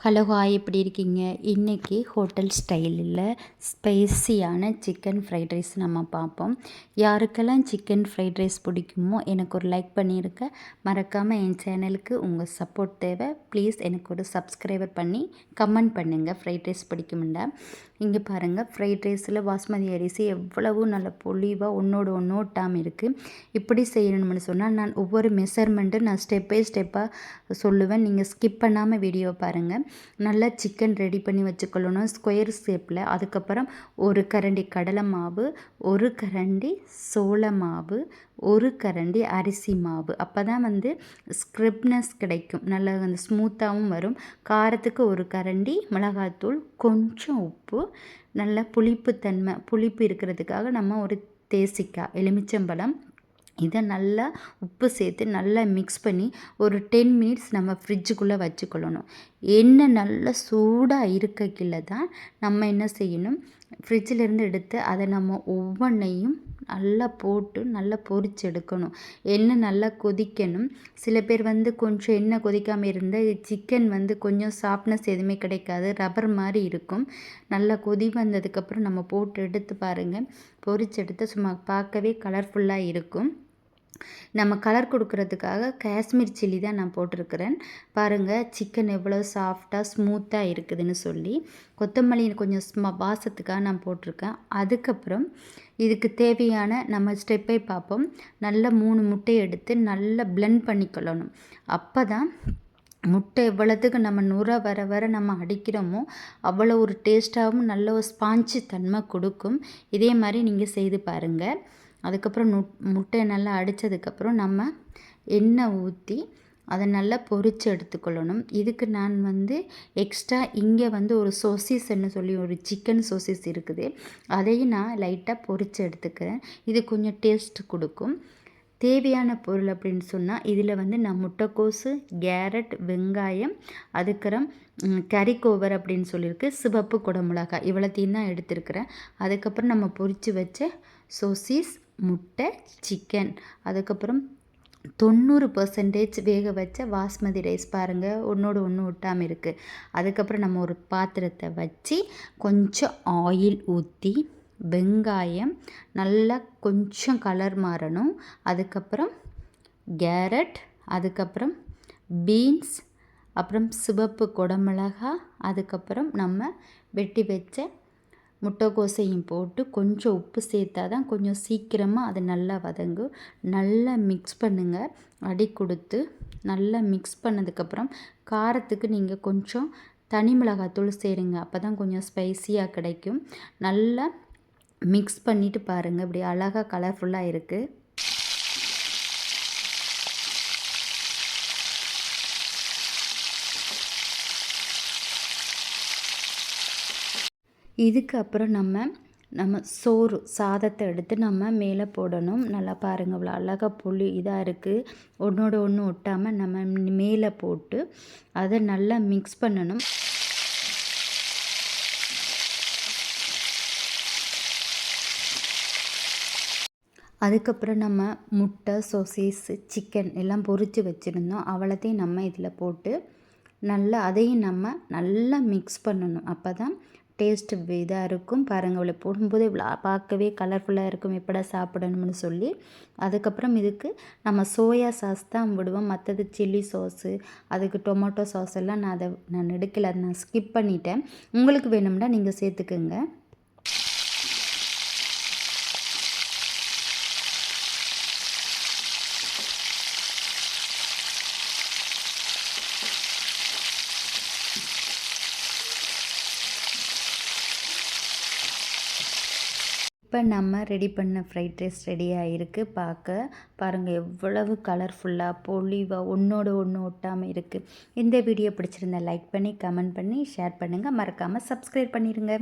Hello hi, எப்படி இருக்கீங்க? இன்றைக்கி ஹோட்டல் ஸ்டைலில் ஸ்பைசியான சிக்கன் ஃப்ரைட் ரைஸ் நம்ம பார்ப்போம். யாருக்கெல்லாம் சிக்கன் ஃப்ரைட் ரைஸ் பிடிக்குமோ எனக்கு ஒரு லைக் பண்ணியிருக்க, மறக்காமல் என் சேனலுக்கு உங்கள் சப்போர்ட் தேவை. ப்ளீஸ் எனக்கு ஒரு சப்ஸ்கிரைபர் பண்ணி கமெண்ட் பண்ணுங்கள் ஃப்ரைட் ரைஸ் பிடிக்கும்டா. இங்கே பாருங்கள், ஃப்ரைட் ரைஸில் பாஸ்மதி அரிசி எவ்வளவு நல்ல பொலிவாக ஒன்றோடு ஒன்று ஒட்டாமல் இருக்குது. இப்படி செய்யணும்னு சொன்னால் நான் ஒவ்வொரு மெஷர்மெண்ட்டு நான் ஸ்டெப் பை ஸ்டெப்பாக சொல்லுவேன். நீங்கள் ஸ்கிப் பண்ணாமல் வீடியோ பாருங்கள். நல்லா சிக்கன் ரெடி பண்ணி வச்சுக்கொள்ளணும் ஸ்கொயர் ஷேப்பில். அதுக்கப்புறம் ஒரு கரண்டி கடலை மாவு, ஒரு கரண்டி சோள மாவு, ஒரு கரண்டி அரிசி மாவு. அப்போ தான் ஸ்க்ரிப்னஸ் கிடைக்கும், நல்லா ஸ்மூத்தாகவும் வரும். காரத்துக்கு ஒரு கரண்டி மிளகாத்தூள், கொஞ்சம் உப்பு, நல்ல புளிப்பு இருக்கிறதுக்காக நம்ம ஒரு தேசிக்காய் எலுமிச்சம்பழம், இதை நல்லா உப்பு சேர்த்து நல்லா மிக்ஸ் பண்ணி ஒரு 10 மினிட்ஸ் நம்ம ஃப்ரிட்ஜுக்குள்ளே வச்சுக்கொள்ளணும். எண்ணெய் நல்லா சூடாக இருக்கக்கில்ல தான் நம்ம என்ன செய்யணும், ஃப்ரிட்ஜிலேருந்து எடுத்து அதை நம்ம ஒவ்வொன்றையும் நல்லா போட்டு நல்லா பொரிச்சு எடுக்கணும். எண்ணெய் நல்லா கொதிக்கணும். சில பேர் கொஞ்சம் எண்ணெய் கொதிக்காமல் இருந்தால் சிக்கன் கொஞ்சம் சாஃப்ட்னஸ் எதுவுமே கிடைக்காது, ரப்பர் மாதிரி இருக்கும். நல்லா கொதி வந்ததுக்கப்புறம் நம்ம போட்டு எடுத்து பாருங்கள், பொரிச்சு எடுத்து சும்மா பார்க்கவே கலர்ஃபுல்லாக இருக்கும். நம்ம கலர் கொடுக்கறதுக்காக காஷ்மீர் சில்லி தான் நான் போட்டிருக்கிறேன். பாருங்கள் சிக்கன் எவ்வளோ சாஃப்டாக ஸ்மூத்தாக இருக்குதுன்னு சொல்லி. கொத்தமல்லி கொஞ்சம் வாசத்துக்காக நான் போட்டிருக்கேன். அதுக்கப்புறம் இதுக்கு தேவையான நம்ம ஸ்டெப்பை பார்ப்போம். நல்லா 3 முட்டையை எடுத்து நல்லா பிளெண்ட் பண்ணிக்கொள்ளணும். அப்போ தான் முட்டை எவ்வளோத்துக்கு நம்ம நுரை வர வர நம்ம அடிக்கிறோமோ அவ்வளோ ஒரு டேஸ்ட்டாகவும் நல்ல ஒரு ஸ்பாஞ்சு தன்மை கொடுக்கும். இதே மாதிரி நீங்கள் செய்து பாருங்கள். அதுக்கப்புறம் முட்டையை நல்லா அடித்ததுக்கப்புறம் நம்ம எண்ணெய் ஊற்றி அதை நல்லா பொரித்து எடுத்துக்கொள்ளணும். இதுக்கு நான் எக்ஸ்ட்ரா இங்கே ஒரு சோசிஸ்ன்னு சொல்லி ஒரு சிக்கன் சோசிஸ் இருக்குது, அதையும் நான் லைட்டாக பொரித்து எடுத்துக்கிறேன். இது கொஞ்சம் டேஸ்ட் கொடுக்கும். தேவையான பொருள் அப்படின்னு சொன்னால் இதில் நான் முட்டைக்கோசு, கேரட், வெங்காயம், அதுக்கப்புறம் கறிக்கோவர் அப்படின்னு சொல்லியிருக்கு, சிவப்பு குடமிளகாய், இவ்வளோத்தையும் தான் எடுத்துருக்கிறேன். அதுக்கப்புறம் நம்ம பொரித்து வச்ச சோசிஸ், முட்டை, சிக்கன், அதுக்கப்புறம் 90% வேக வச்ச பாஸ்மதி ரைஸ். பாருங்கள் ஒன்றோடு ஒன்று ஒட்டாமல் இருக்குது. அதுக்கப்புறம் நம்ம ஒரு பாத்திரத்தை வச்சு கொஞ்சம் ஆயில் ஊற்றி வெங்காயம் நல்லா கொஞ்சம் கலர் மாறணும். அதுக்கப்புறம் கேரட், அதுக்கப்புறம் பீன்ஸ், அப்புறம் சிவப்பு குடமிளகாய், அதுக்கப்புறம் நம்ம வெட்டி வச்ச முட்டைக்கோசையும் போட்டு கொஞ்சம் உப்பு சேர்த்தா தான் கொஞ்சம் சீக்கிரமாக அது நல்லா வதங்கும். நல்லா மிக்ஸ் பண்ணுங்கள். அடி கொடுத்து நல்லா மிக்ஸ் பண்ணதுக்கப்புறம் காரத்துக்கு நீங்கள் கொஞ்சம் தனி மிளகாத்தூள் சேருங்க. அப்போ தான் கொஞ்சம் ஸ்பைஸியாக கிடைக்கும். நல்லா மிக்ஸ் பண்ணிவிட்டு பாருங்கள், இப்படி அழகாக கலர்ஃபுல்லாக இருக்குது. இதுக்கு அப்புறம் நம்ம சோறு சாதத்தை எடுத்து நம்ம மேலே போடணும். நல்லா பாருங்கள், இவ்வளோ அழகாக இதாக இருக்குது. ஒன்றோடு ஒன்று ஒட்டாமல் நம்ம மேலே போட்டு அதை நல்லா மிக்ஸ் பண்ணணும். அதுக்கப்புறம் நம்ம முட்டை, சோசேஸ், சிக்கன் எல்லாம் பொரித்து வச்சுருந்தோம், அவ்வளோத்தையும் நம்ம இதில் போட்டு நல்லா அதையும் நம்ம நல்லா மிக்ஸ் பண்ணணும். அப்போ தான் டேஸ்ட்டு இதாக இருக்கும். பாருங்கள், இவ்வளோ போடும்போது இவ்வளோ பார்க்கவே கலர்ஃபுல்லாக இருக்கும், எப்படா சாப்பிடணும்னு சொல்லி. அதுக்கப்புறம் இதுக்கு நம்ம சோயா சாஸ் தான் விடுவோம், மற்றது சில்லி சாஸு, அதுக்கு டொமேட்டோ சாஸ் எல்லாம் நான் எடுக்கலை, அதை நான் ஸ்கிப் பண்ணிட்டேன். உங்களுக்கு வேணும்னா நீங்கள் சேர்த்துக்குங்க. இப்போ நம்ம ரெடி பண்ண ஃப்ரைட் ரைஸ் ரெடியாக இருக்குது. பாருங்கள் எவ்வளவு கலர்ஃபுல்லாக பொலிவாக ஒன்றோடு ஒன்று ஒட்டாமல் இருக்குது. இந்த வீடியோ பிடிச்சிருந்தா லைக் பண்ணி கமெண்ட் பண்ணி ஷேர் பண்ணுங்கள். மறக்காமல் சப்ஸ்கிரைப் பண்ணிடுங்க.